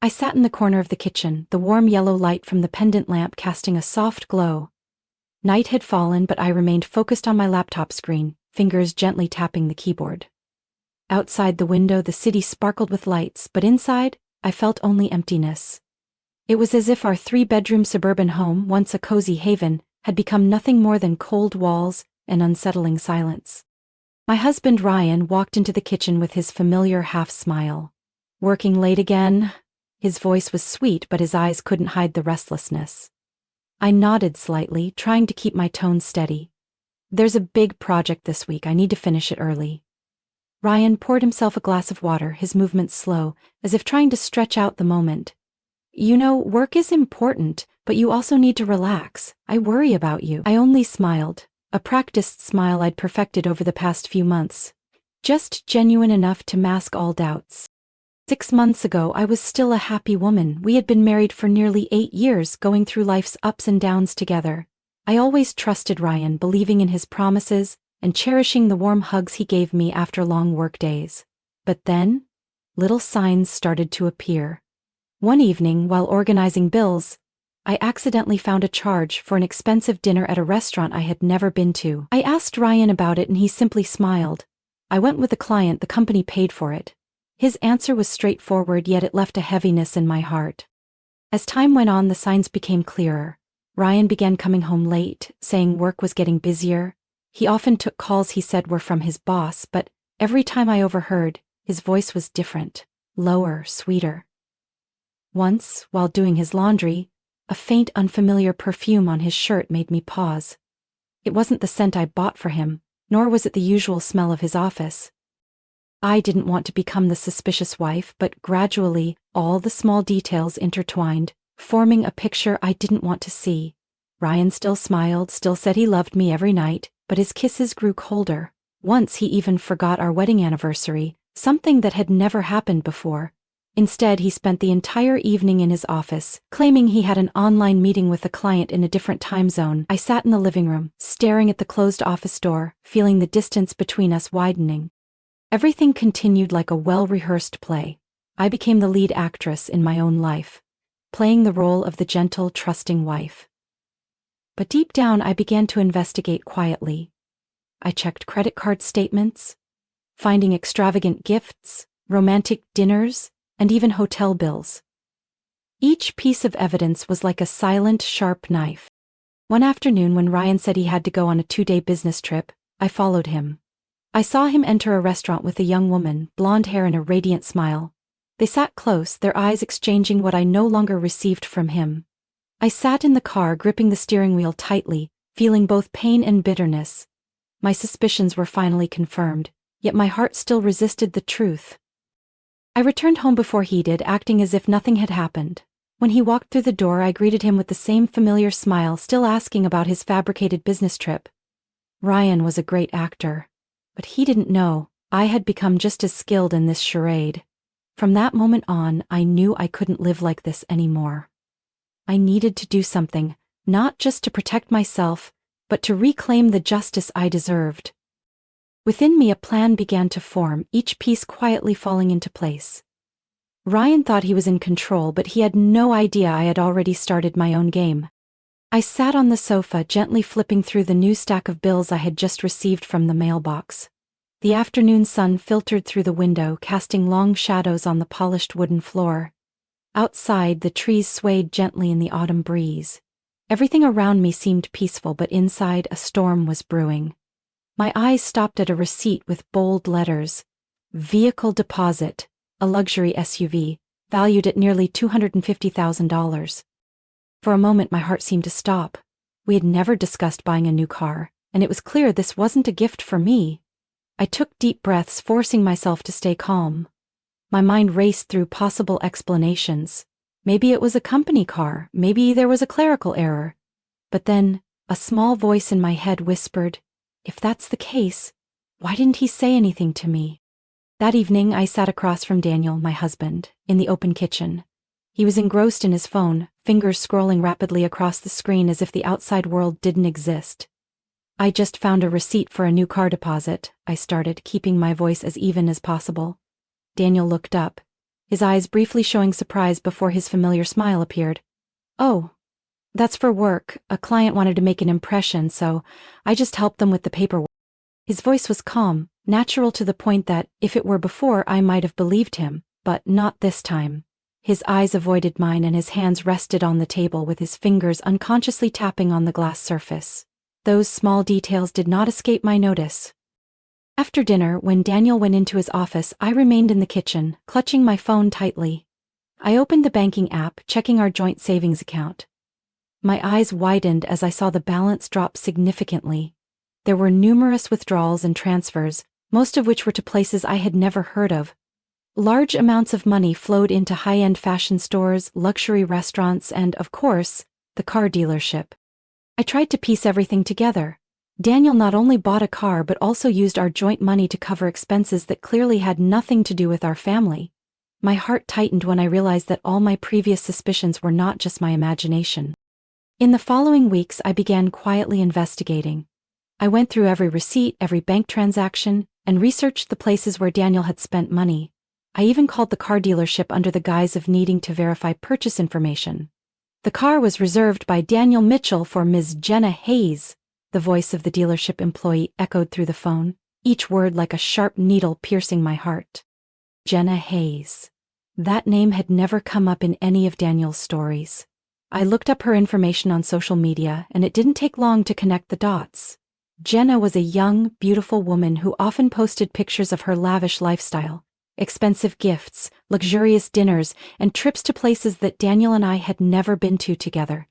I sat in the corner of the kitchen, the warm yellow light from the pendant lamp casting a soft glow. Night had fallen, but I remained focused on my laptop screen, fingers gently tapping the keyboard. Outside the window, the city sparkled with lights, but inside, I felt only emptiness. It was as if our three-bedroom suburban home, once a cozy haven, had become nothing more than cold walls and unsettling silence. My husband Ryan walked into the kitchen with his familiar half-smile. "Working late again?" His voice was sweet, but his eyes couldn't hide the restlessness. I nodded slightly, trying to keep my tone steady. "There's a big project this week, I need to finish it early." Ryan poured himself a glass of water, his movements slow, as if trying to stretch out the moment. "You know, work is important, but you also need to relax. I worry about you." I only smiled, a practiced smile I'd perfected over the past few months, just genuine enough to mask all doubts. 6 months ago, I was still a happy woman. We had been married for nearly 8 years, going through life's ups and downs together. I always trusted Ryan, believing in his promises and cherishing the warm hugs he gave me after long work days. But then, little signs started to appear. One evening, while organizing bills, I accidentally found a charge for an expensive dinner at a restaurant I had never been to. I asked Ryan about it and he simply smiled. "I went with a client, the company paid for it." His answer was straightforward, yet it left a heaviness in my heart. As time went on, the signs became clearer. Ryan began coming home late, saying work was getting busier. He often took calls he said were from his boss, but every time I overheard, his voice was different, lower, sweeter. Once, while doing his laundry, a faint unfamiliar perfume on his shirt made me pause. It wasn't the scent I bought for him, nor was it the usual smell of his office. I didn't want to become the suspicious wife, but gradually, all the small details intertwined, forming a picture I didn't want to see. Ryan still smiled, still said he loved me every night, but his kisses grew colder. Once he even forgot our wedding anniversary, something that had never happened before. Instead, he spent the entire evening in his office, claiming he had an online meeting with a client in a different time zone. I sat in the living room, staring at the closed office door, feeling the distance between us widening. Everything continued like a well-rehearsed play. I became the lead actress in my own life, playing the role of the gentle, trusting wife. But deep down, I began to investigate quietly. I checked credit card statements, finding extravagant gifts, romantic dinners, and even hotel bills. Each piece of evidence was like a silent, sharp knife. One afternoon, when Ryan said he had to go on a 2-day business trip, I followed him. I saw him enter a restaurant with a young woman, blonde hair and a radiant smile. They sat close, their eyes exchanging what I no longer received from him. I sat in the car, gripping the steering wheel tightly, feeling both pain and bitterness. My suspicions were finally confirmed, yet my heart still resisted the truth. I returned home before he did, acting as if nothing had happened. When he walked through the door, I greeted him with the same familiar smile, still asking about his fabricated business trip. Ryan was a great actor. But he didn't know, I had become just as skilled in this charade. From that moment on, I knew I couldn't live like this anymore. I needed to do something, not just to protect myself, but to reclaim the justice I deserved. Within me, a plan began to form, each piece quietly falling into place. Ryan thought he was in control, but he had no idea I had already started my own game. I sat on the sofa, gently flipping through the new stack of bills I had just received from the mailbox. The afternoon sun filtered through the window, casting long shadows on the polished wooden floor. Outside, the trees swayed gently in the autumn breeze. Everything around me seemed peaceful, but inside, a storm was brewing. My eyes stopped at a receipt with bold letters. Vehicle deposit, a luxury SUV, valued at nearly $250,000. For a moment, my heart seemed to stop. We had never discussed buying a new car, and it was clear this wasn't a gift for me. I took deep breaths, forcing myself to stay calm. My mind raced through possible explanations. Maybe it was a company car, maybe there was a clerical error. But then, a small voice in my head whispered, "If that's the case, why didn't he say anything to me?" That evening, I sat across from Daniel, my husband, in the open kitchen. He was engrossed in his phone, fingers scrolling rapidly across the screen as if the outside world didn't exist. "I just found a receipt for a new car deposit," I started, keeping my voice as even as possible. Daniel looked up. his eyes briefly showing surprise before his familiar smile appeared. "Oh, that's for work. A client wanted to make an impression, so I just helped them with the paperwork." His voice was calm, natural to the point that, if it were before, I might have believed him, but not this time. His eyes avoided mine and his hands rested on the table with his fingers unconsciously tapping on the glass surface. Those small details did not escape my notice. After dinner, when Daniel went into his office, I remained in the kitchen, clutching my phone tightly. I opened the banking app, checking our joint savings account. My eyes widened as I saw the balance drop significantly. There were numerous withdrawals and transfers, most of which were to places I had never heard of. Large amounts of money flowed into high-end fashion stores, luxury restaurants, and, of course, the car dealership. I tried to piece everything together. Daniel not only bought a car but also used our joint money to cover expenses that clearly had nothing to do with our family. My heart tightened when I realized that all my previous suspicions were not just my imagination. In the following weeks, I began quietly investigating. I went through every receipt, every bank transaction, and researched the places where Daniel had spent money. I even called the car dealership under the guise of needing to verify purchase information. The car was reserved by Daniel Mitchell for Ms. Jenna Hayes. The voice of the dealership employee echoed through the phone, each word like a sharp needle piercing my heart. Jenna Hayes. That name had never come up in any of Daniel's stories. I looked up her information on social media, and it didn't take long to connect the dots. Jenna was a young, beautiful woman who often posted pictures of her lavish lifestyle. Expensive gifts, luxurious dinners, and trips to places that Daniel and I had never been to together.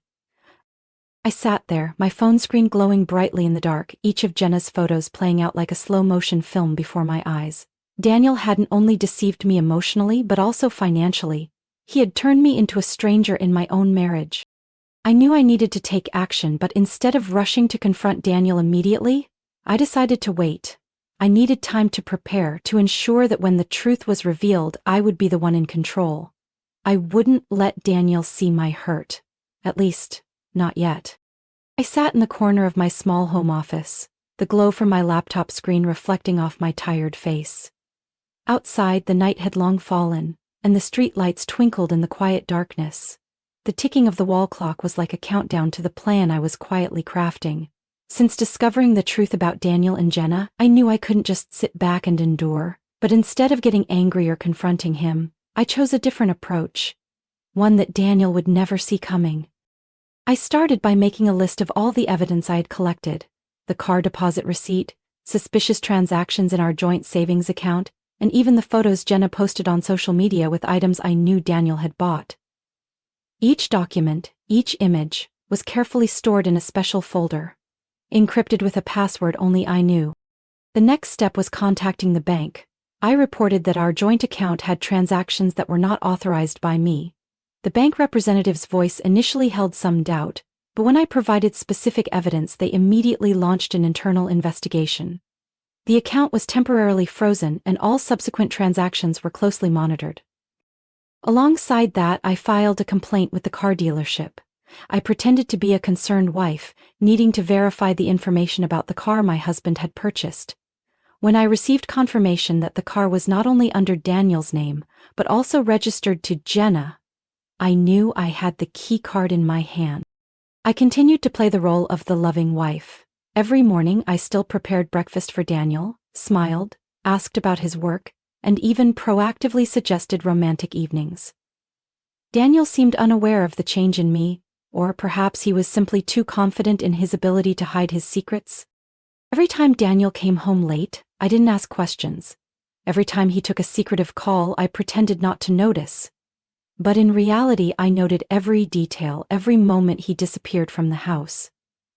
I sat there, my phone screen glowing brightly in the dark, each of Jenna's photos playing out like a slow-motion film before my eyes. Daniel hadn't only deceived me emotionally but also financially. He had turned me into a stranger in my own marriage. I knew I needed to take action, but instead of rushing to confront Daniel immediately, I decided to wait. I needed time to prepare, to ensure that when the truth was revealed, I would be the one in control. I wouldn't let Daniel see my hurt. At least, not yet. I sat in the corner of my small home office, the glow from my laptop screen reflecting off my tired face. Outside, the night had long fallen, and the street lights twinkled in the quiet darkness. The ticking of the wall clock was like a countdown to the plan I was quietly crafting. Since discovering the truth about Daniel and Jenna, I knew I couldn't just sit back and endure, but instead of getting angry or confronting him, I chose a different approach. One that Daniel would never see coming. I started by making a list of all the evidence I had collected: the car deposit receipt, suspicious transactions in our joint savings account, and even the photos Jenna posted on social media with items I knew Daniel had bought. Each document, each image, was carefully stored in a special folder, encrypted with a password only I knew. The next step was contacting the bank. I reported that our joint account had transactions that were not authorized by me. The bank representative's voice initially held some doubt, but when I provided specific evidence, they immediately launched an internal investigation. The account was temporarily frozen, and all subsequent transactions were closely monitored. Alongside that, I filed a complaint with the car dealership. I pretended to be a concerned wife, needing to verify the information about the car my husband had purchased. When I received confirmation that the car was not only under Daniel's name, but also registered to Jenna, I knew I had the key card in my hand. I continued to play the role of the loving wife. Every morning I still prepared breakfast for Daniel, smiled, asked about his work, and even proactively suggested romantic evenings. Daniel seemed unaware of the change in me, or perhaps he was simply too confident in his ability to hide his secrets. Every time Daniel came home late, I didn't ask questions. Every time he took a secretive call, I pretended not to notice. But in reality, I noted every detail, every moment he disappeared from the house.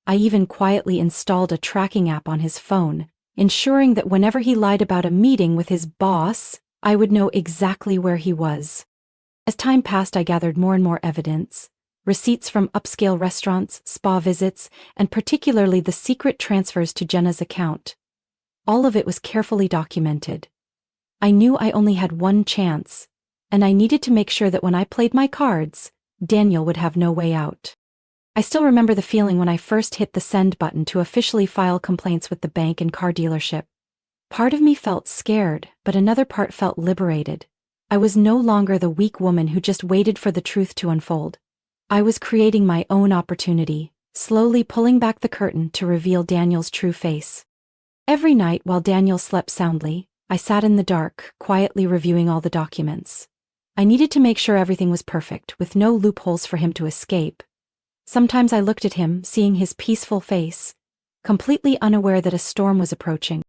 I even quietly installed a tracking app on his phone, ensuring that whenever he lied about a meeting with his boss, I would know exactly where he was. As time passed, I gathered more and more evidence. Receipts from upscale restaurants, spa visits, and particularly the secret transfers to Jenna's account. All of it was carefully documented. I knew I only had one chance, and I needed to make sure that when I played my cards, Daniel would have no way out. I still remember the feeling when I first hit the send button to officially file complaints with the bank and car dealership. Part of me felt scared, but another part felt liberated. I was no longer the weak woman who just waited for the truth to unfold. I was creating my own opportunity, slowly pulling back the curtain to reveal Daniel's true face. Every night while Daniel slept soundly, I sat in the dark, quietly reviewing all the documents. I needed to make sure everything was perfect, with no loopholes for him to escape. Sometimes I looked at him, seeing his peaceful face, completely unaware that a storm was approaching.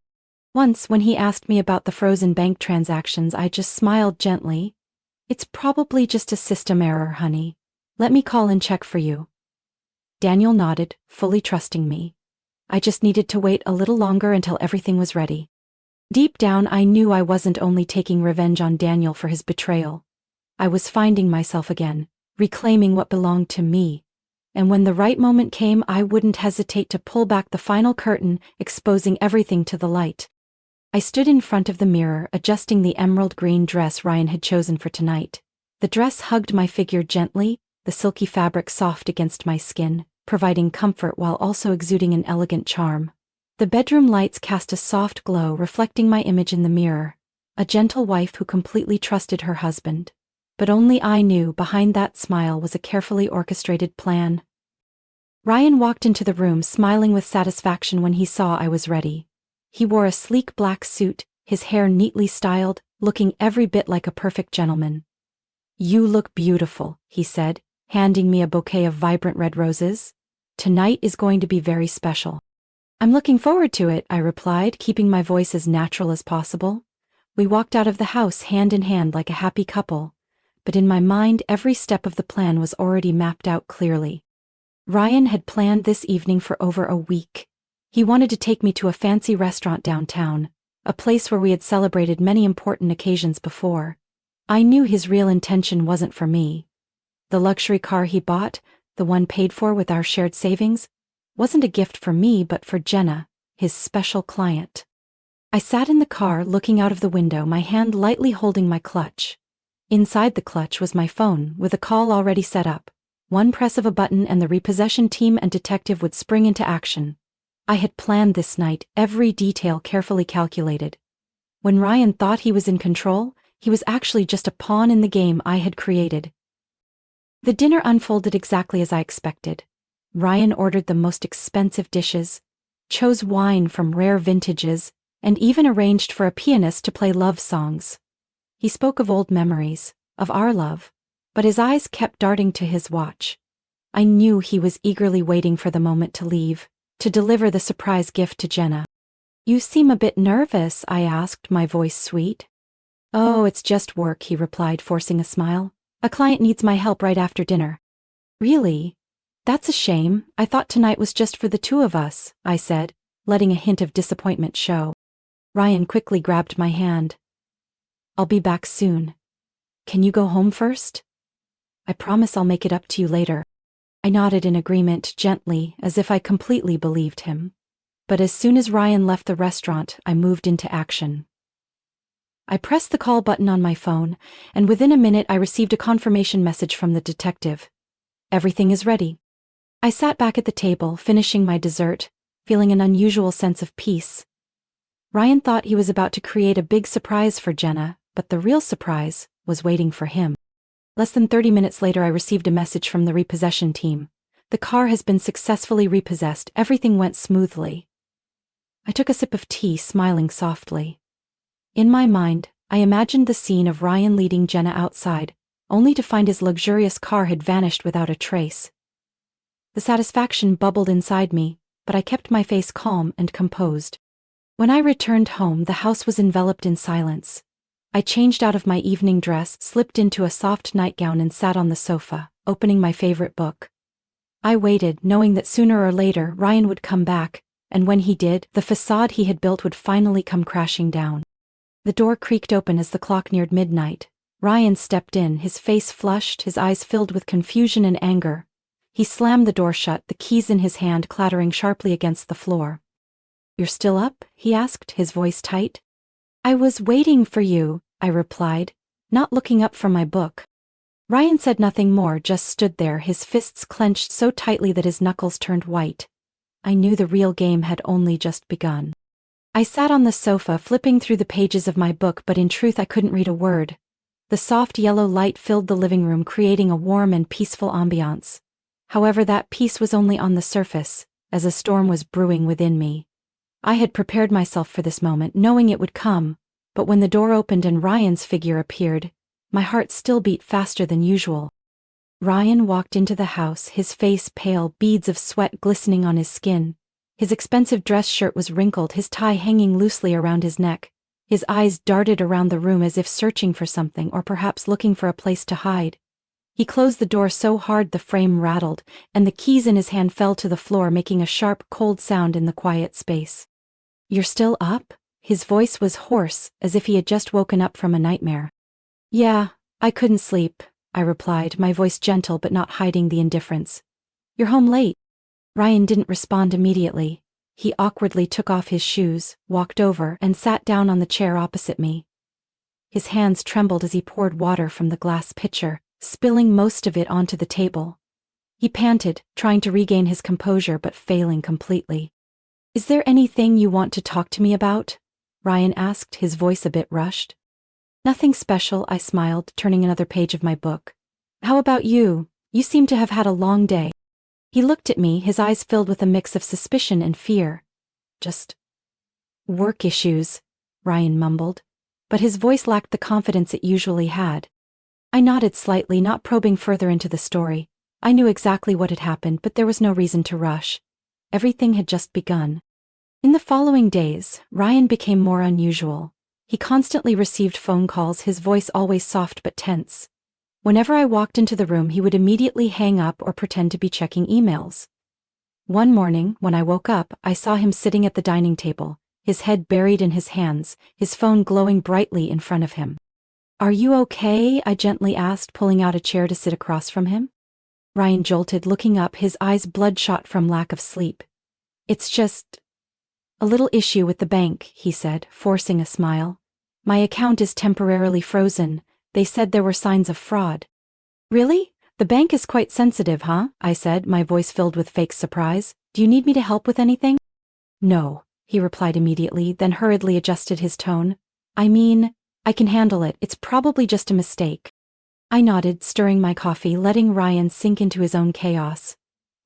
Once, when he asked me about the frozen bank transactions, I just smiled gently. "It's probably just a system error, honey. Let me call and check for you." Daniel nodded, fully trusting me. I just needed to wait a little longer until everything was ready. Deep down, I knew I wasn't only taking revenge on Daniel for his betrayal. I was finding myself again, reclaiming what belonged to me. And when the right moment came, I wouldn't hesitate to pull back the final curtain, exposing everything to the light. I stood in front of the mirror, adjusting the emerald green dress Ryan had chosen for tonight. The dress hugged my figure gently, the silky fabric soft against my skin, providing comfort while also exuding an elegant charm. The bedroom lights cast a soft glow, reflecting my image in the mirror, a gentle wife who completely trusted her husband. But only I knew behind that smile was a carefully orchestrated plan. Ryan walked into the room smiling with satisfaction when he saw I was ready. He wore a sleek black suit, his hair neatly styled, looking every bit like a perfect gentleman. "You look beautiful," he said, handing me a bouquet of vibrant red roses. "Tonight is going to be very special." "I'm looking forward to it," I replied, keeping my voice as natural as possible. We walked out of the house hand in hand like a happy couple, but in my mind every step of the plan was already mapped out clearly. Ryan had planned this evening for over a week. He wanted to take me to a fancy restaurant downtown, a place where we had celebrated many important occasions before. I knew his real intention wasn't for me. The luxury car he bought, the one paid for with our shared savings, wasn't a gift for me but for Jenna, his special client. I sat in the car looking out of the window, my hand lightly holding my clutch. Inside the clutch was my phone, with a call already set up. One press of a button and the repossession team and detective would spring into action. I had planned this night, every detail carefully calculated. When Ryan thought he was in control, he was actually just a pawn in the game I had created. The dinner unfolded exactly as I expected. Ryan ordered the most expensive dishes, chose wine from rare vintages, and even arranged for a pianist to play love songs. He spoke of old memories, of our love, but his eyes kept darting to his watch. I knew he was eagerly waiting for the moment to leave, to deliver the surprise gift to Jenna. "You seem a bit nervous," I asked, my voice sweet. "Oh, it's just work," he replied, forcing a smile. "A client needs my help right after dinner." "Really? That's a shame. I thought tonight was just for the two of us," I said, letting a hint of disappointment show. Ryan quickly grabbed my hand. "I'll be back soon. Can you go home first? I promise I'll make it up to you later." I nodded in agreement, gently, as if I completely believed him. But as soon as Ryan left the restaurant, I moved into action. I pressed the call button on my phone, and within a minute I received a confirmation message from the detective. "Everything is ready." I sat back at the table, finishing my dessert, feeling an unusual sense of peace. Ryan thought he was about to create a big surprise for Jenna, but the real surprise was waiting for him. Less than 30 minutes later, I received a message from the repossession team. "The car has been successfully repossessed. Everything went smoothly." I took a sip of tea, smiling softly. In my mind, I imagined the scene of Ryan leading Jenna outside, only to find his luxurious car had vanished without a trace. The satisfaction bubbled inside me, but I kept my face calm and composed. When I returned home, the house was enveloped in silence. I changed out of my evening dress, slipped into a soft nightgown and sat on the sofa, opening my favorite book. I waited, knowing that sooner or later Ryan would come back, and when he did, the facade he had built would finally come crashing down. The door creaked open as the clock neared midnight. Ryan stepped in, his face flushed, his eyes filled with confusion and anger. He slammed the door shut, the keys in his hand clattering sharply against the floor. "You're still up?" he asked, his voice tight. "I was waiting for you," I replied, not looking up from my book. Ryan said nothing more, just stood there, his fists clenched so tightly that his knuckles turned white. I knew the real game had only just begun. I sat on the sofa, flipping through the pages of my book, but in truth I couldn't read a word. The soft yellow light filled the living room, creating a warm and peaceful ambiance. However, that peace was only on the surface, as a storm was brewing within me. I had prepared myself for this moment, knowing it would come, but when the door opened and Ryan's figure appeared, my heart still beat faster than usual. Ryan walked into the house, his face pale, beads of sweat glistening on his skin. His expensive dress shirt was wrinkled, his tie hanging loosely around his neck. His eyes darted around the room as if searching for something or perhaps looking for a place to hide. He closed the door so hard the frame rattled, and the keys in his hand fell to the floor, making a sharp, cold sound in the quiet space. "You're still up?" His voice was hoarse, as if he had just woken up from a nightmare. "Yeah, I couldn't sleep," I replied, my voice gentle but not hiding the indifference. "You're home late." Ryan didn't respond immediately. He awkwardly took off his shoes, walked over, and sat down on the chair opposite me. His hands trembled as he poured water from the glass pitcher, spilling most of it onto the table. He panted, trying to regain his composure but failing completely. "Is there anything you want to talk to me about?" Ryan asked, his voice a bit rushed. "Nothing special," I smiled, turning another page of my book. "How about you? You seem to have had a long day." He looked at me, his eyes filled with a mix of suspicion and fear. "Just work issues," Ryan mumbled, but his voice lacked the confidence it usually had. I nodded slightly, not probing further into the story. I knew exactly what had happened, but there was no reason to rush. Everything had just begun. In the following days, Ryan became more unusual. He constantly received phone calls, his voice always soft but tense. Whenever I walked into the room, he would immediately hang up or pretend to be checking emails. One morning, when I woke up, I saw him sitting at the dining table, his head buried in his hands, his phone glowing brightly in front of him. "Are you okay?" I gently asked, pulling out a chair to sit across from him. Ryan jolted, looking up, his eyes bloodshot from lack of sleep. "It's just a little issue with the bank," he said, forcing a smile. "My account is temporarily frozen. They said there were signs of fraud." "Really? The bank is quite sensitive, huh?" I said, my voice filled with fake surprise. "Do you need me to help with anything?" "No," he replied immediately, then hurriedly adjusted his tone. "I mean, I can handle it. It's probably just a mistake." I nodded, stirring my coffee, letting Ryan sink into his own chaos.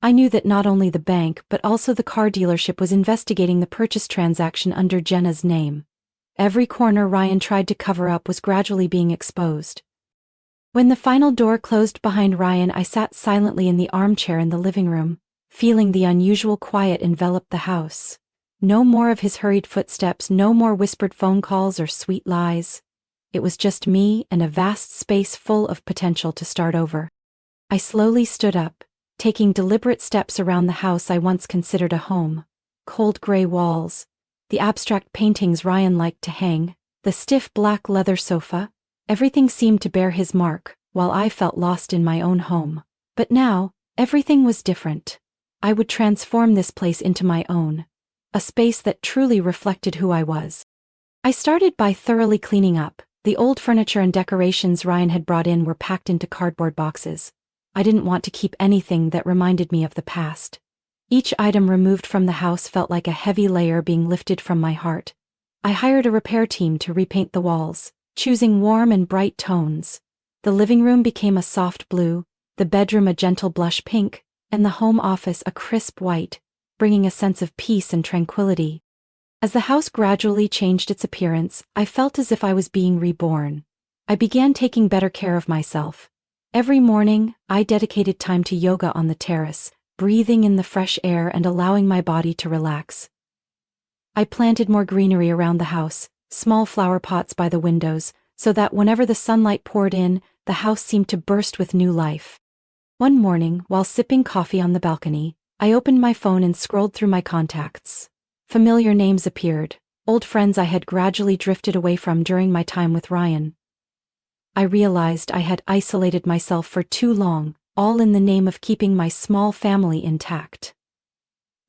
I knew that not only the bank but also the car dealership was investigating the purchase transaction under Jenna's name. Every corner Ryan tried to cover up was gradually being exposed. When the final door closed behind Ryan, I sat silently in the armchair in the living room, feeling the unusual quiet envelop the house. No more of his hurried footsteps, no more whispered phone calls or sweet lies. It was just me and a vast space full of potential to start over. I slowly stood up, taking deliberate steps around the house I once considered a home. Cold gray walls, the abstract paintings Ryan liked to hang, the stiff black leather sofa, everything seemed to bear his mark, while I felt lost in my own home. But now, everything was different. I would transform this place into my own, a space that truly reflected who I was. I started by thoroughly cleaning up. The old furniture and decorations Ryan had brought in were packed into cardboard boxes. I didn't want to keep anything that reminded me of the past. Each item removed from the house felt like a heavy layer being lifted from my heart. I hired a repair team to repaint the walls, choosing warm and bright tones. The living room became a soft blue, the bedroom a gentle blush pink, and the home office a crisp white, bringing a sense of peace and tranquility. As the house gradually changed its appearance, I felt as if I was being reborn. I began taking better care of myself. Every morning, I dedicated time to yoga on the terrace, breathing in the fresh air and allowing my body to relax. I planted more greenery around the house, small flower pots by the windows, so that whenever the sunlight poured in, the house seemed to burst with new life. One morning, while sipping coffee on the balcony, I opened my phone and scrolled through my contacts. Familiar names appeared, old friends I had gradually drifted away from during my time with Ryan. I realized I had isolated myself for too long, all in the name of keeping my small family intact.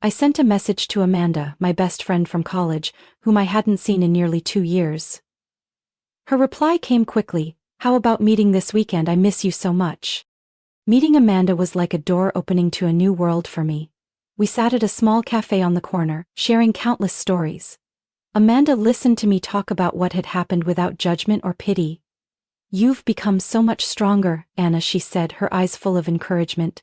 I sent a message to Amanda, my best friend from college, whom I hadn't seen in nearly 2 years. Her reply came quickly. "How about meeting this weekend? I miss you so much." Meeting Amanda was like a door opening to a new world for me. We sat at a small cafe on the corner, sharing countless stories. Amanda listened to me talk about what had happened without judgment or pity. "You've become so much stronger, Anna," she said, her eyes full of encouragement.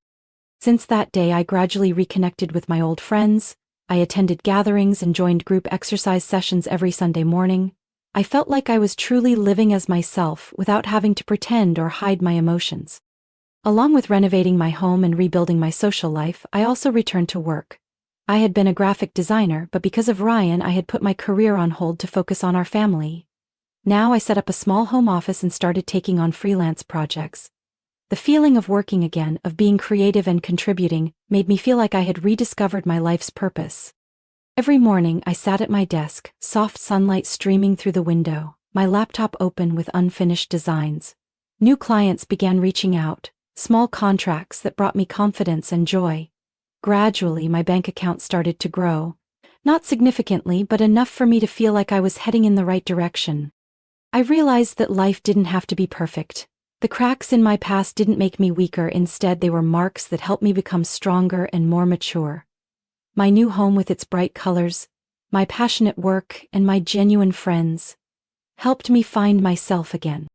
Since that day I gradually reconnected with my old friends. I attended gatherings and joined group exercise sessions every Sunday morning. I felt like I was truly living as myself without having to pretend or hide my emotions. Along with renovating my home and rebuilding my social life, I also returned to work. I had been a graphic designer, but because of Ryan, I had put my career on hold to focus on our family. Now I set up a small home office and started taking on freelance projects. The feeling of working again, of being creative and contributing, made me feel like I had rediscovered my life's purpose. Every morning I sat at my desk, soft sunlight streaming through the window, my laptop open with unfinished designs. New clients began reaching out, small contracts that brought me confidence and joy. Gradually my bank account started to grow. Not significantly, but enough for me to feel like I was heading in the right direction. I realized that life didn't have to be perfect. The cracks in my past didn't make me weaker, instead they were marks that helped me become stronger and more mature. My new home with its bright colors, my passionate work, and my genuine friends helped me find myself again.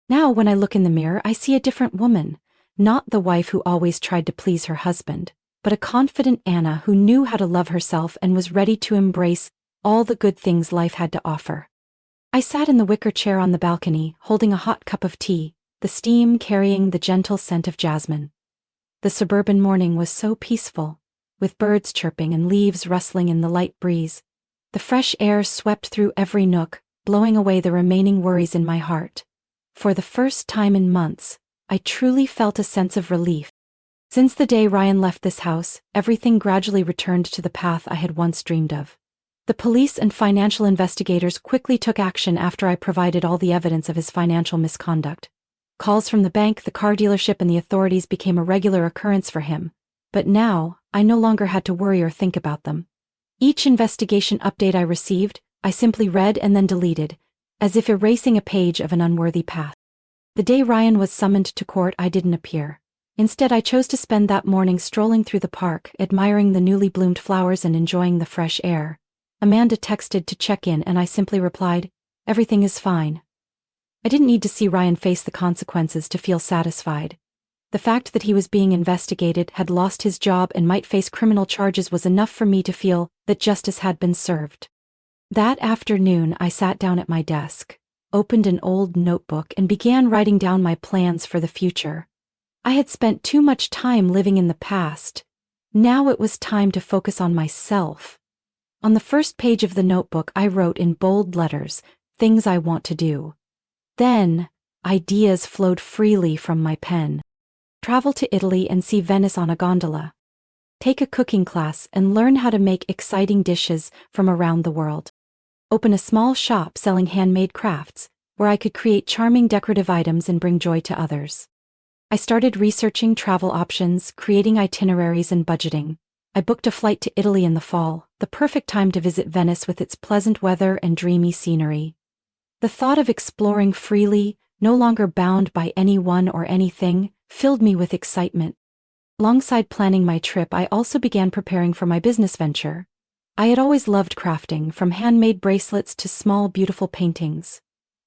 Now when I look in the mirror, I see a different woman, not the wife who always tried to please her husband, but a confident Anna who knew how to love herself and was ready to embrace all the good things life had to offer. I sat in the wicker chair on the balcony, holding a hot cup of tea, the steam carrying the gentle scent of jasmine. The suburban morning was so peaceful, with birds chirping and leaves rustling in the light breeze. The fresh air swept through every nook, blowing away the remaining worries in my heart. For the first time in months, I truly felt a sense of relief. Since the day Ryan left this house, everything gradually returned to the path I had once dreamed of. The police and financial investigators quickly took action after I provided all the evidence of his financial misconduct. Calls from the bank, the car dealership, and the authorities became a regular occurrence for him. But now, I no longer had to worry or think about them. Each investigation update I received, I simply read and then deleted, as if erasing a page of an unworthy past. The day Ryan was summoned to court, I didn't appear. Instead, I chose to spend that morning strolling through the park, admiring the newly bloomed flowers and enjoying the fresh air. Amanda texted to check in and I simply replied, "Everything is fine." I didn't need to see Ryan face the consequences to feel satisfied. The fact that he was being investigated, had lost his job, and might face criminal charges was enough for me to feel that justice had been served. That afternoon, I sat down at my desk, opened an old notebook, and began writing down my plans for the future. I had spent too much time living in the past. Now it was time to focus on myself. On the first page of the notebook, I wrote in bold letters, "Things I want to do." Then, ideas flowed freely from my pen. Travel to Italy and see Venice on a gondola. Take a cooking class and learn how to make exciting dishes from around the world. Open a small shop selling handmade crafts, where I could create charming decorative items and bring joy to others. I started researching travel options, creating itineraries and budgeting. I booked a flight to Italy in the fall, the perfect time to visit Venice with its pleasant weather and dreamy scenery. The thought of exploring freely, no longer bound by anyone or anything, filled me with excitement. Alongside planning my trip, I also began preparing for my business venture. I had always loved crafting, from handmade bracelets to small, beautiful paintings.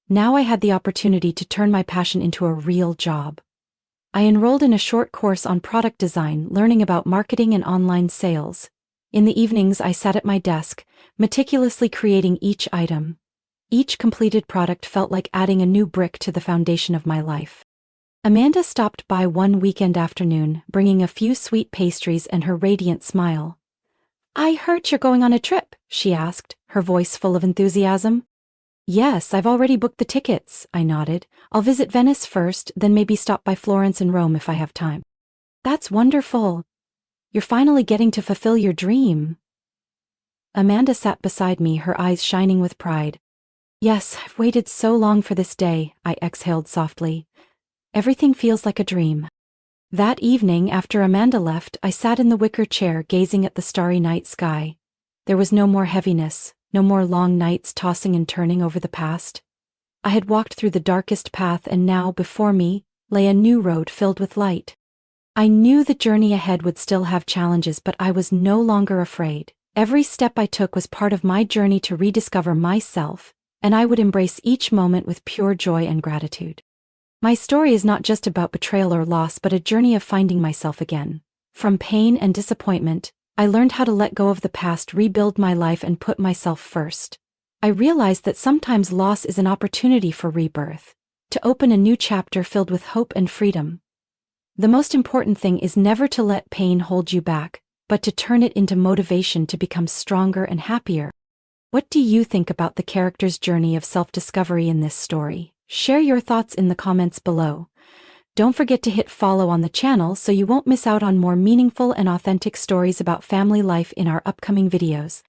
Now I had the opportunity to turn my passion into a real job. I enrolled in a short course on product design, learning about marketing and online sales. In the evenings, I sat at my desk, meticulously creating each item. Each completed product felt like adding a new brick to the foundation of my life. Amanda stopped by one weekend afternoon, bringing a few sweet pastries and her radiant smile. "I heard you're going on a trip," she asked, her voice full of enthusiasm. "Yes, I've already booked the tickets," I nodded. "I'll visit Venice first, then maybe stop by Florence and Rome if I have time." "That's wonderful. You're finally getting to fulfill your dream." Amanda sat beside me, her eyes shining with pride. "Yes, I've waited so long for this day," I exhaled softly. "Everything feels like a dream." That evening, after Amanda left, I sat in the wicker chair gazing at the starry night sky. There was no more heaviness, no more long nights tossing and turning over the past. I had walked through the darkest path, and now, before me, lay a new road filled with light. I knew the journey ahead would still have challenges, but I was no longer afraid. Every step I took was part of my journey to rediscover myself, and I would embrace each moment with pure joy and gratitude. My story is not just about betrayal or loss but a journey of finding myself again. From pain and disappointment, I learned how to let go of the past, rebuild my life, and put myself first. I realized that sometimes loss is an opportunity for rebirth, to open a new chapter filled with hope and freedom. The most important thing is never to let pain hold you back, but to turn it into motivation to become stronger and happier. What do you think about the character's journey of self-discovery in this story? Share your thoughts in the comments below. Don't forget to hit follow on the channel so you won't miss out on more meaningful and authentic stories about family life in our upcoming videos.